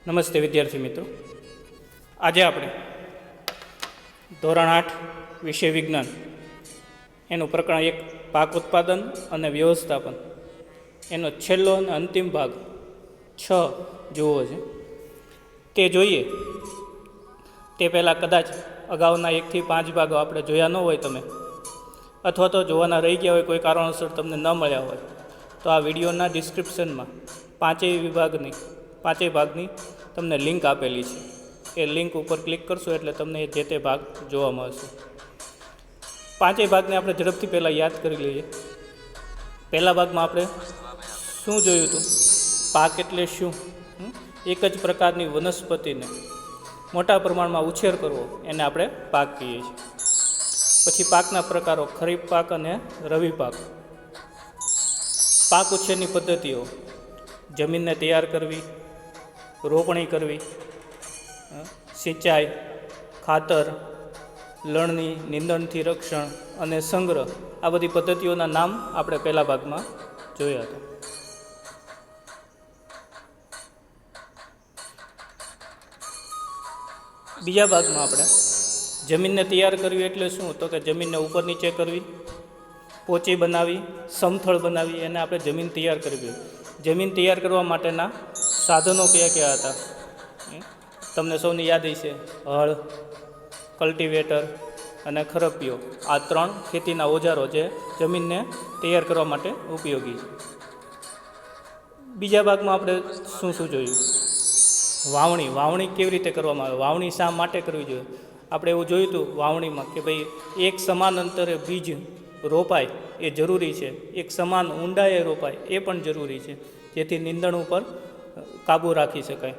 નમસ્તે વિદ્યાર્થી મિત્રો, આજે આપણે ધોરણ 8 વિષય વિજ્ઞાન એનું પ્રકરણ 1 પાક ઉત્પાદન અને વ્યવસ્થાપન એનો છેલ્લો અને અંતિમ ભાગ 6 જોવો છે. તે જોઈએ તે પહેલાં કદાચ અગાઉના 1 થી 5 ભાગો આપણે જોયા ન હોય તમે, અથવા તો જોવાના રહી ગયા હોય, કોઈ કારણોસર તમને ન મળ્યા હોય, તો આ વિડીયોના ડિસ્ક્રિપ્શનમાં પાંચેય ભાગની તમને લિંક આપેલી છે. એ લિંક ઉપર ક્લિક કરશો એટલે તમને જે તે ભાગ જોવા મળશે. પાંચેય ભાગને આપણે ઝડપથી પહેલાં યાદ કરી લઈએ. પહેલા ભાગમાં આપણે શું જોયું હતું? પાક એટલે શું? એક જ પ્રકારની વનસ્પતિને મોટા પ્રમાણમાં ઉછેર કરવો એને આપણે પાક કહીએ છીએ. પછી પાકના પ્રકારો ખરીફ પાક અને રવિ પાક. પાક ઉછેરની પદ્ધતિઓ: જમીનને તૈયાર કરવી, રોપણી કરવી, સિંચાઈ, ખાતર, લણણી, નીંદણથી રક્ષણ અને સંગ્રહ. આ બધી પદ્ધતિઓના નામ આપણે પહેલા ભાગમાં જોયા હતા. બીજા ભાગમાં આપણે જમીનને તૈયાર કરવી એટલે શું? તો કે જમીનને ઉપર નીચે કરવી, પોચી બનાવી, સમથળ બનાવી, એને આપણે જમીન તૈયાર કરવી. જમીન તૈયાર કરવા માટેના સાધનો કયા કયા હતા? તમને સૌને યાદ હશે, હળ, કલ્ટિવેટર અને ખરપિયો. આ 3 ખેતીના ઓજારો જે જમીનને તૈયાર કરવા માટે ઉપયોગી છે. બીજા ભાગમાં આપણે શું જોયું? વાવણી કેવી રીતે કરવામાં આવે? વાવણી શા માટે કરવી જોઈએ? આપણે એવું જોયું હતું વાવણીમાં કે ભાઈ એક સમાન અંતરે બીજ રોપાય એ જરૂરી છે, એક સમાન ઊંડાઈએ રોપાય એ પણ જરૂરી છે, જેથી નીંદણ ઉપર કાબૂ રાખી શકાય.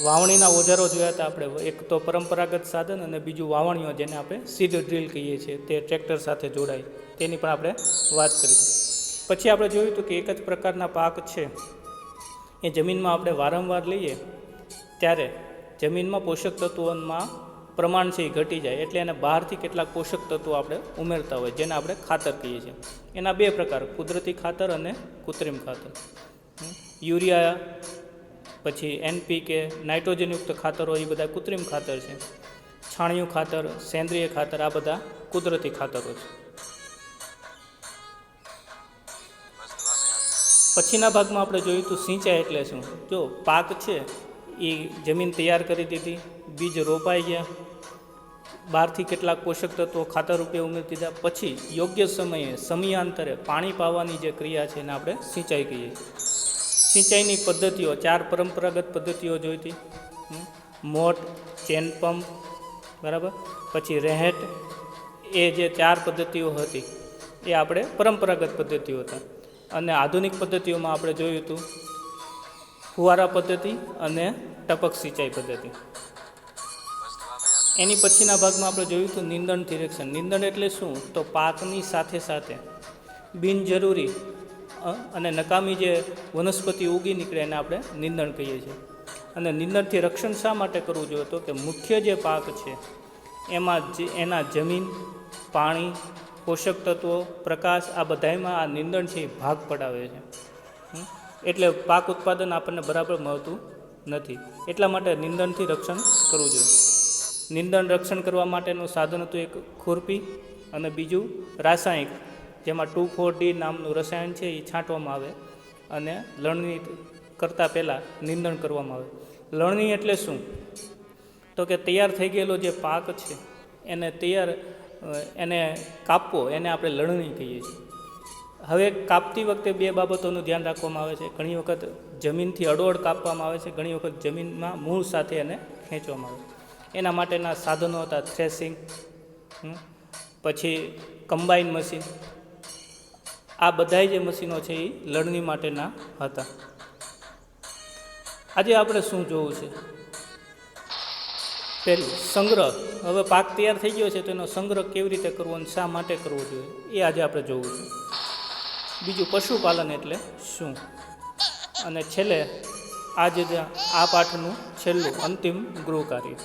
વાવણીના ઓજારો જોયા હતા આપણે. એક તો પરંપરાગત સાધન અને બીજું વાવણીઓ, જેને આપણે સીડ ડ્રીલ કહીએ છીએ, તે ટ્રેક્ટર સાથે જોડાય, તેની પણ આપણે વાત કરી. પછી આપણે જોયું હતું કે એક જ પ્રકારના પાક છે એ જમીનમાં આપણે વારંવાર લઈએ ત્યારે જમીનમાં પોષક તત્વોમાં પ્રમાણ છે એ ઘટી જાય, એટલે એને બહારથી કેટલાક પોષક તત્વો આપણે ઉમેરતા હોય, જેને આપણે ખાતર કહીએ છીએ. એના 2 પ્રકાર, કુદરતી ખાતર અને કૃત્રિમ ખાતર. યુરિયા, પછી NPK, નાઇટ્રોજનયુક્ત ખાતરો, એ બધા કૃત્રિમ ખાતર છે. છાણિયું ખાતર, સેન્દ્રિય ખાતર, આ બધા કુદરતી ખાતરો છે. પછીના ભાગમાં આપણે જોયું હતું સિંચાઈ એટલે શું. જો પાક છે એ જમીન તૈયાર કરી દીધી, બીજ રોપાઈ ગયા, બહારથી કેટલાક પોષક તત્વો ખાતર રૂપે ઉમેરી દીધા, પછી યોગ્ય સમયે સમયાંતરે પાણી પાવાની જે ક્રિયા છે એને આપણે સિંચાઈ કહીએ. સિંચાઈની પદ્ધતિઓ 4 પરંપરાગત પદ્ધતિઓ જોઈ હતી. મોટ, ચેન પંપ, બરાબર, પછી રહેટ. એ જે 4 પદ્ધતિઓ હતી એ આપણે પરંપરાગત પદ્ધતિઓ હતા. અને આધુનિક પદ્ધતિઓમાં આપણે જોયું હતું ફુવારા પદ્ધતિ અને ટપક સિંચાઈ પદ્ધતિ. એની પછીના ભાગમાં આપણે જોયું હતું નીંદણથી રક્ષણ. નીંદણ એટલે શું? તો પાકની સાથે સાથે બિનજરૂરી અને નકામી જે વનસ્પતિ ઉગી નીકળે એને આપણે નીંદણ કહીએ છીએ. અને નીંદણથી રક્ષણ શા માટે કરવું જોઈએ? તો કે મુખ્ય જે પાક છે એમાં એના જમીન, પાણી, પોષક તત્વો, પ્રકાશ, આ બધામાં આ નીંદણ છે એ ભાગ પડાવે છે. એટલે પાક ઉત્પાદન આપણને બરાબર મળતું નથી. એટલા માટે નીંદણથી રક્ષણ કરવું જોઈએ. નીંદણ રક્ષણ કરવા માટેનું સાધન હતું એક ખુરપી અને બીજું રાસાયણિક, જેમાં 2,4-D નામનું રસાયણ છે એ છાંટવામાં આવે અને લણણી કરતાં પહેલાં નીંદણ કરવામાં આવે. લણણી એટલે શું? તો કે તૈયાર થઈ ગયેલો જે પાક છે એને કાપવો, એને આપણે લણણી કહીએ છીએ. હવે કાપતી વખતે 2 બાબતોનું ધ્યાન રાખવામાં આવે છે. ઘણી વખત જમીનથી અડોઅડ કાપવામાં આવે છે, ઘણી વખત જમીનમાં મૂળ સાથે એને ખેંચવામાં આવે છે. એના માટેના સાધનો હતા થ્રેસિંગ, પછી કમ્બાઈન મશીન. આ બધાય જે મશીનો છે એ લણણી માટેના હતા. આજે આપણે શું જોવું છે? પહેલું, સંગ્રહ. હવે પાક તૈયાર થઈ ગયો છે તો એનો સંગ્રહ કેવી રીતે કરવો અને શા માટે કરવો જોઈએ એ આજે આપણે જોવું છે. બીજું, પશુપાલન એટલે શું? અને છેલ્લે આજે આ પાઠનું છેલ્લું અંતિમ ગૃહ કાર્ય.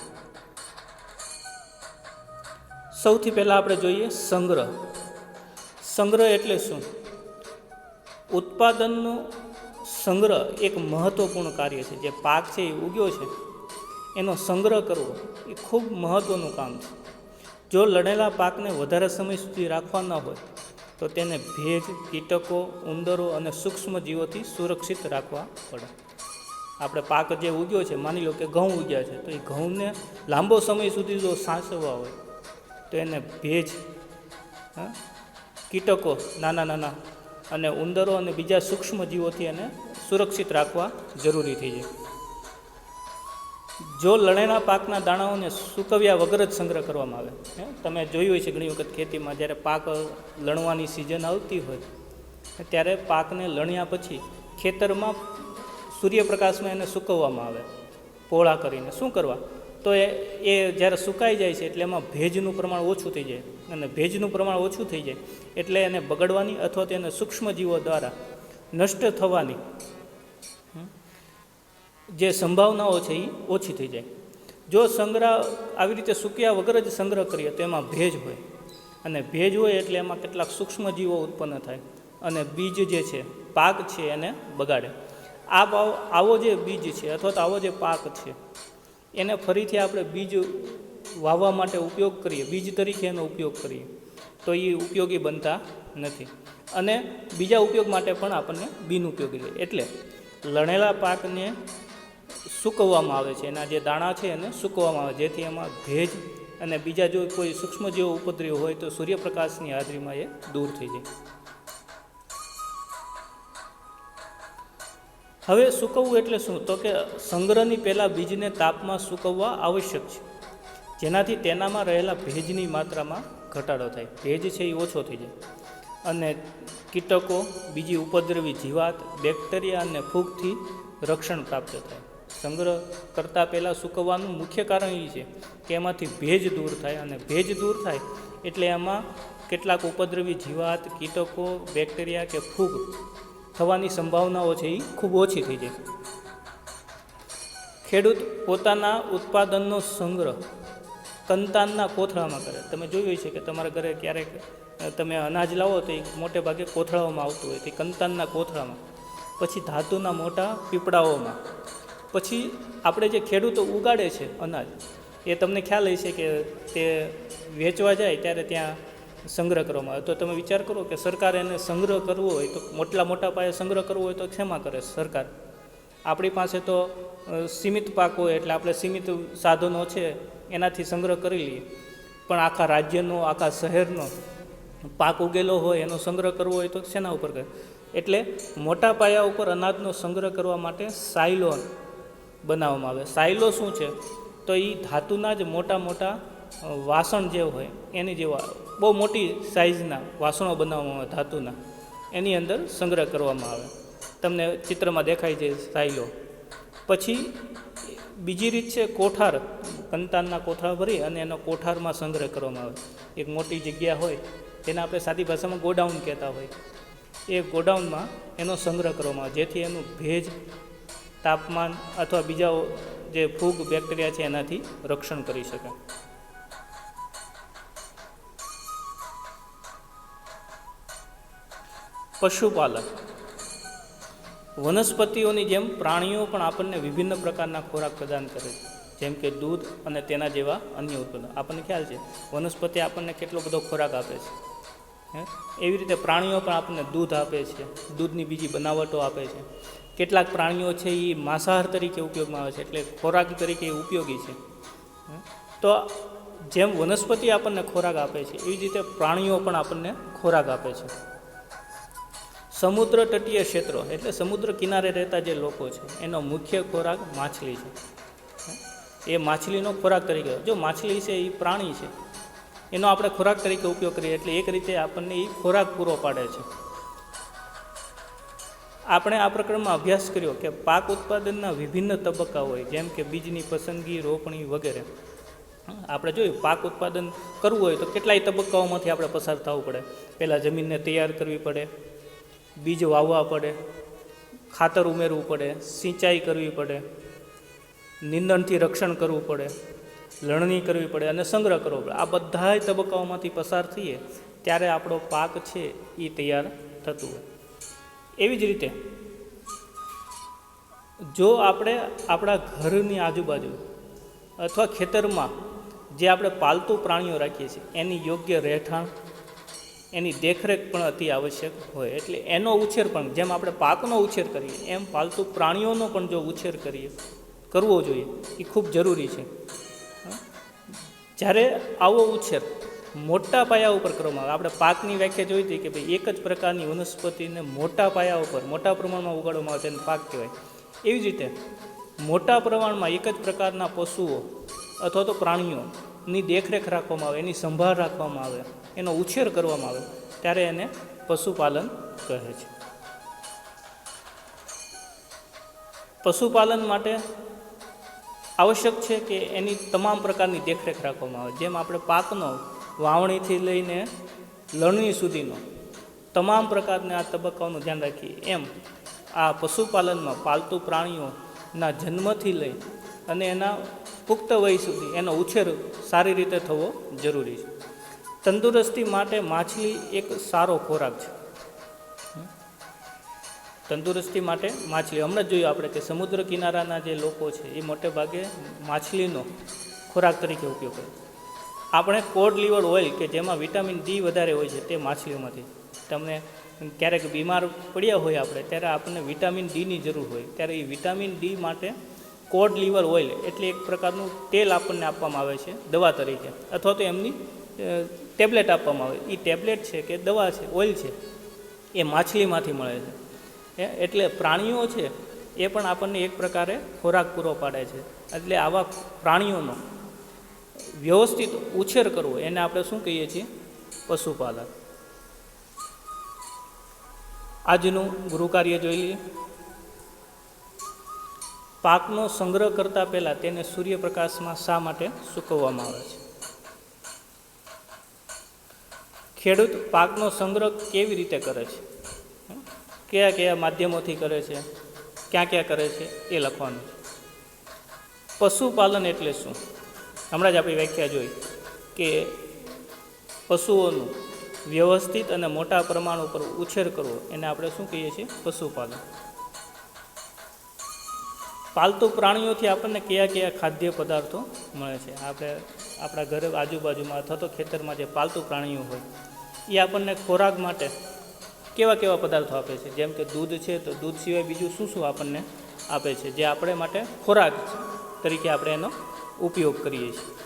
સૌથી પહેલાં આપણે જોઈએ સંગ્રહ. સંગ્રહ એટલે શું? ઉત્પાદનનું સંગ્રહ એક મહત્ત્વપૂર્ણ કાર્ય છે. જે પાક છે એ ઉગ્યો છે એનો સંગ્રહ કરવો એ ખૂબ મહત્ત્વનું કામ છે. જો લણેલા પાકને વધારે સમય સુધી રાખવા ન હોય તો તેને ભેજ, કીટકો, ઉંદરો અને સૂક્ષ્મ જીવોથી સુરક્ષિત રાખવા પડે. આપણે પાક જે ઉગ્યો છે, માની લો કે ઘઉં ઉગ્યા છે, તો એ ઘઉંને લાંબો સમય સુધી જો સાચવવા હોય તો એને ભેજ, કીટકો નાના નાના અને ઉંદરો અને બીજા સૂક્ષ્મ જીવોથી એને સુરક્ષિત રાખવા જરૂરી થઈ જાય. જો લણેલા પાકના દાણાઓને સૂકવ્યા વગર જ સંગ્રહ કરવામાં આવે, તમે જોયું હોય છે ઘણી વખત ખેતીમાં જ્યારે પાક લણવાની સિઝન આવતી હોય ત્યારે પાકને લણ્યા પછી ખેતરમાં સૂર્યપ્રકાશમાં એને સૂકવવામાં આવે, પોળા કરીને. શું કરવા? તો એ જ્યારે સુકાઈ જાય છે એટલે એમાં ભેજનું પ્રમાણ ઓછું થઈ જાય, અને ભેજનું પ્રમાણ ઓછું થઈ જાય એટલે એને બગડવાની અથવા તો એને સૂક્ષ્મજીવો દ્વારા નષ્ટ થવાની જે સંભાવનાઓ છે એ ઓછી થઈ જાય. જો સંગ્રહ આવી રીતે સૂક્યા વગર જ સંગ્રહ કરીએ તો એમાં ભેજ હોય, અને ભેજ હોય એટલે એમાં કેટલાક સૂક્ષ્મજીવો ઉત્પન્ન થાય અને બીજ જે છે, પાક છે, એને બગાડે. આવો જે બીજ છે અથવા તો આવો જે પાક છે એને ફરીથી આપણે બીજ વાવવા માટે ઉપયોગ કરીએ, બીજ તરીકે એનો ઉપયોગ કરીએ તો એ ઉપયોગી બનતા નથી, અને બીજા ઉપયોગ માટે પણ આપણને બિનઉપયોગી રહે. એટલે લણેલા પાકને સૂકવવામાં આવે છે, એના જે દાણા છે એને સૂકવવામાં આવે જેથી એમાં ભેજ અને બીજા જો કોઈ સૂક્ષ્મજીવો ઉપદ્રવ હોય તો સૂર્યપ્રકાશની હાજરીમાં એ દૂર થઈ જાય. હવે સૂકવવું એટલે શું? તો કે સંગ્રહની પહેલાં બીજને તાપમાં સૂકવવા આવશ્યક છે, જેનાથી તેનામાં રહેલા ભેજની માત્રામાં ઘટાડો થાય, ભેજ છે એ ઓછો થઈ જાય, અને કીટકો, બીજી ઉપદ્રવી જીવાત, બેક્ટેરિયા અને ફૂગથી રક્ષણ પ્રાપ્ત થાય. સંગ્રહ કરતાં પહેલાં સૂકવવાનું મુખ્ય કારણ એ છે કે એમાંથી ભેજ દૂર થાય, અને ભેજ દૂર થાય એટલે એમાં કેટલાક ઉપદ્રવી જીવાત, કીટકો, બેક્ટેરિયા કે ફૂગ થવાની સંભાવનાઓ છે એ ખૂબ ઓછી થઈ જાય. ખેડૂત પોતાના ઉત્પાદનનો સંગ્રહ કંતાનના કોથળામાં કરે. તમે જોયું છે કે તમારા ઘરે ક્યારેક તમે અનાજ લાવો તો એ મોટે ભાગે કોથળાઓમાં આવતું હોય, તે કંતાનના કોથળામાં, પછી ધાતુના મોટા પીપળાઓમાં, પછી આપણે જે ખેડૂતો ઉગાડે છે અનાજ એ તમને ખ્યાલ હશે કે તે વેચવા જાય ત્યારે ત્યાં સંગ્રહ કરવામાં આવે. તો તમે વિચાર કરો કે સરકાર એને સંગ્રહ કરવો હોય તો મોટા પાયે સંગ્રહ કરવો હોય તો શેમાં કરે સરકાર? આપણી પાસે તો સીમિત પાક હોય એટલે આપણે સીમિત સાધનો છે એનાથી સંગ્રહ કરી લઈએ, પણ આખા રાજ્યનો, આખા શહેરનો પાક ઉગેલો હોય એનો સંગ્રહ કરવો હોય તો શેના ઉપર કરે? એટલે મોટા પાયા ઉપર અનાજનો સંગ્રહ કરવા માટે સાયલો બનાવવામાં આવે. સાયલો શું છે? તો એ ધાતુના જ મોટા વાસણ જે હોય એની જેવા બહુ મોટી સાઇઝના વાસણો બનાવવામાં આવે ધાતુના, એની અંદર સંગ્રહ કરવામાં આવે. તમને ચિત્રમાં દેખાય છે સાયલો. પછી બીજી રીત છે કોઠાર. કંતાનના કોઠાર ભરી અને એનો કોઠારમાં સંગ્રહ કરવામાં આવે. એક મોટી જગ્યા હોય તેને આપણે સાદી ભાષામાં ગોડાઉન કહેતા હોય, એ ગોડાઉનમાં એનો સંગ્રહ કરવામાં આવે જેથી એનું ભેજ, તાપમાન અથવા બીજા જે ફૂગ, બેક્ટેરિયા છે એનાથી રક્ષણ કરી શકે. પશુપાલન. વનસ્પતિઓની જેમ પ્રાણીઓ પણ આપણને વિભિન્ન પ્રકારના ખોરાક પ્રદાન કરે છે, જેમ કે દૂધ અને તેના જેવા અન્ય ઉત્પાદનો. આપણને ખ્યાલ છે વનસ્પતિ આપણને કેટલો બધો ખોરાક આપે છે, એવી રીતે પ્રાણીઓ પણ આપણને દૂધ આપે છે, દૂધની બીજી બનાવટો આપે છે. કેટલાક પ્રાણીઓ છે એ માંસાહાર તરીકે ઉપયોગમાં આવે છે, એટલે ખોરાક તરીકે ઉપયોગી છે. તો જેમ વનસ્પતિ આપણને ખોરાક આપે છે એવી જ રીતે પ્રાણીઓ પણ આપણને ખોરાક આપે છે. સમુદ્ર તટીય ક્ષેત્રો એટલે સમુદ્ર કિનારે રહેતા જે લોકો છે એનો મુખ્ય ખોરાક માછલી છે. એ માછલીનો ખોરાક તરીકે, જો માછલી છે એ પ્રાણી છે એનો આપણે ખોરાક તરીકે ઉપયોગ કરીએ એટલે એક રીતે આપણને એ ખોરાક પૂરો પાડે છે. આપણે આ પ્રકરણમાં અભ્યાસ કર્યો કે પાક ઉત્પાદનના વિભિન્ન તબક્કા હોય, જેમ કે બીજની પસંદગી, રોપણી વગેરે. આપણે જોયું પાક ઉત્પાદન કરવું હોય તો કેટલાય તબક્કાઓમાંથી આપણે પસાર થવું પડે. પહેલાં જમીનને તૈયાર કરવી પડે, બીજ વાવવા પડે, ખાતર ઉમેરવું પડે, સિંચાઈ કરવી પડે, નિંદણથી રક્ષણ કરવું પડે, લણણી કરવી પડે અને સંગ્રહ કરવો પડે. આ બધાય તબક્કાઓમાંથી પસાર થઈએ ત્યારે આપણો પાક છે એ તૈયાર થતું હોય. એવી જ રીતે જો આપણે આપણા ઘરની આજુબાજુ અથવા ખેતરમાં જે આપણે પાલતુ પ્રાણીઓ રાખીએ છીએ એની યોગ્ય રહેઠાણ, એની દેખરેખ પણ અતિ આવશ્યક હોય. એટલે એનો ઉછેર પણ, જેમ આપણે પાકનો ઉછેર કરીએ એમ પાલતુ પ્રાણીઓનો પણ જો ઉછેર કરવો જોઈએ એ ખૂબ જરૂરી છે. જ્યારે આવો ઉછેર મોટા પાયા ઉપર કરવામાં આવે, આપણે પાકની વ્યાખ્યા જોઈ હતી કે ભાઈ એક જ પ્રકારની વનસ્પતિને મોટા પાયા ઉપર મોટા પ્રમાણમાં ઉગાડવામાં આવે તેને પાક કહેવાય. એવી જ રીતે મોટા પ્રમાણમાં એક જ પ્રકારના પશુઓ અથવા તો પ્રાણીઓની દેખરેખ રાખવામાં આવે, એની સંભાળ રાખવામાં આવે, એનો ઉછેર કરવામાં આવે ત્યારે એને પશુપાલન કહે છે. પશુપાલન માટે આવશ્યક છે કે એની તમામ પ્રકારની દેખરેખ રાખવામાં આવે. જેમ આપણે પાકનો વાવણીથી લઈને લણણી સુધીનો તમામ પ્રકારના આ તબક્કાઓનું ધ્યાન રાખીએ, એમ આ પશુપાલનમાં પાલતુ પ્રાણીઓના જન્મથી લઈ અને એના પુખ્ત વય સુધી એનો ઉછેર સારી રીતે થવો જરૂરી છે. તંદુરસ્તી માટે માછલી એક સારો ખોરાક છે. તંદુરસ્તી માટે માછલી, હમણાં જ જોયું આપણે કે સમુદ્ર કિનારાના જે લોકો છે એ મોટે ભાગે માછલીનો ખોરાક તરીકે ઉપયોગ કરે. આપણે કોડ લીવર ઓઇલ કે જેમાં વિટામિન ડી વધારે હોય છે તે માછલીઓમાંથી. તમને ક્યારેક બીમાર પડ્યા હોય આપણે ત્યારે આપણને વિટામિન ડીની જરૂર હોય, ત્યારે એ વિટામિન ડી માટે કોડ લીવર ઓઇલ એટલે એક પ્રકારનું તેલ આપણને આપવામાં આવે છે દવા તરીકે, અથવા તો એમની ટેબ્લેટ આપવામાં આવે. એ ટેબ્લેટ છે કે દવા છે, ઓઇલ છે, એ માછલીમાંથી મળે છે. એટલે પ્રાણીઓ છે એ પણ આપણને એક પ્રકારે ખોરાક પૂરો પાડે છે. એટલે આવા પ્રાણીઓનો વ્યવસ્થિત ઉછેર કરવો એને આપણે શું કહીએ છીએ? પશુપાલન. આજનું ગૃહકાર્ય જોઈ લઈએ. પાકનો સંગ્રહ કરતાં પહેલાં તેને સૂર્યપ્રકાશમાં શા માટે સૂકવવામાં આવે છે? ખેડૂત પાકનો સંગ્રહ કેવી રીતે કરે છે, કયા કયા માધ્યમોથી કરે છે, ક્યાં ક્યાં કરે છે એ લખવાનું છે. પશુપાલન એટલે શું? હમણાં જ આપણી વ્યાખ્યા જોઈ કે પશુઓનું વ્યવસ્થિત અને મોટા પ્રમાણ ઉપર ઉછેર કરવો એને આપણે શું કહીએ છીએ? પશુપાલન. પાલતુ પ્રાણીઓથી આપણને કયા કયા ખાદ્ય પદાર્થો મળે છે? આપણે આપણા ઘર આજુબાજુમાં અથવા તો ખેતરમાં જે પાલતુ પ્રાણીઓ હોય એ આપણને ખોરાક માટે કેવા કેવા પદાર્થો આપે છે? જેમ કે દૂધ છે, તો દૂધ સિવાય બીજું શું શું આપણને આપે છે જે આપણે માટે ખોરાક તરીકે આપણે એનો ઉપયોગ કરીએ છીએ?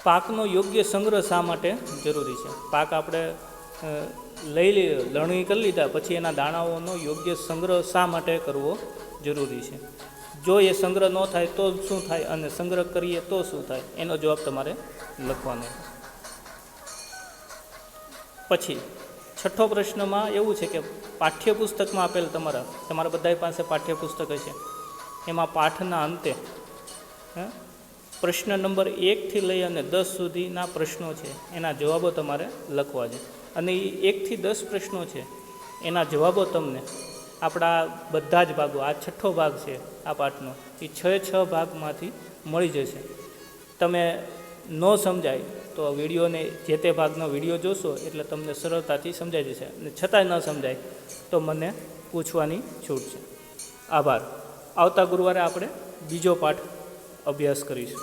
પાકનો યોગ્ય સંગ્રહ શા માટે જરૂરી છે? પાક આપણે લણણી કરી લીધા પછી એના દાણાઓનો યોગ્ય સંગ્રહ શા માટે કરવો જરૂરી છે? જો એ સંગ્રહ ન થાય તો શું થાય, અને સંગ્રહ કરીએ તો શું થાય, એનો જવાબ તમારે લખવાનો. પછી છઠ્ઠો પ્રશ્નમાં એવું છે કે પાઠ્યપુસ્તકમાં આપેલ તમારા બધા પાસે પાઠ્યપુસ્તક હશે, એમાં પાઠના અંતે પ્રશ્ન નંબર 1 લઈ અને 10 સુધીના પ્રશ્નો છે એના જવાબો તમારે લખવા છે. અને એ 1 થી 10 પ્રશ્નો છે એના જવાબો તમને આપણા બધા જ ભાગો, આ છઠ્ઠો ભાગ છે આ પાઠનો, એ 6 ભાગમાંથી મળી જશે. તમે ન સમજાય તો વિડીયોને જે તે ભાગનો વિડીયો જોશો એટલે તમને સરળતાથી સમજાઈ જશે, અને છતાંય ન સમજાય તો મને પૂછવાની છૂટ છે. આભાર. આવતા ગુરુવારે આપણે બીજો પાઠ અભ્યાસ કરીશું.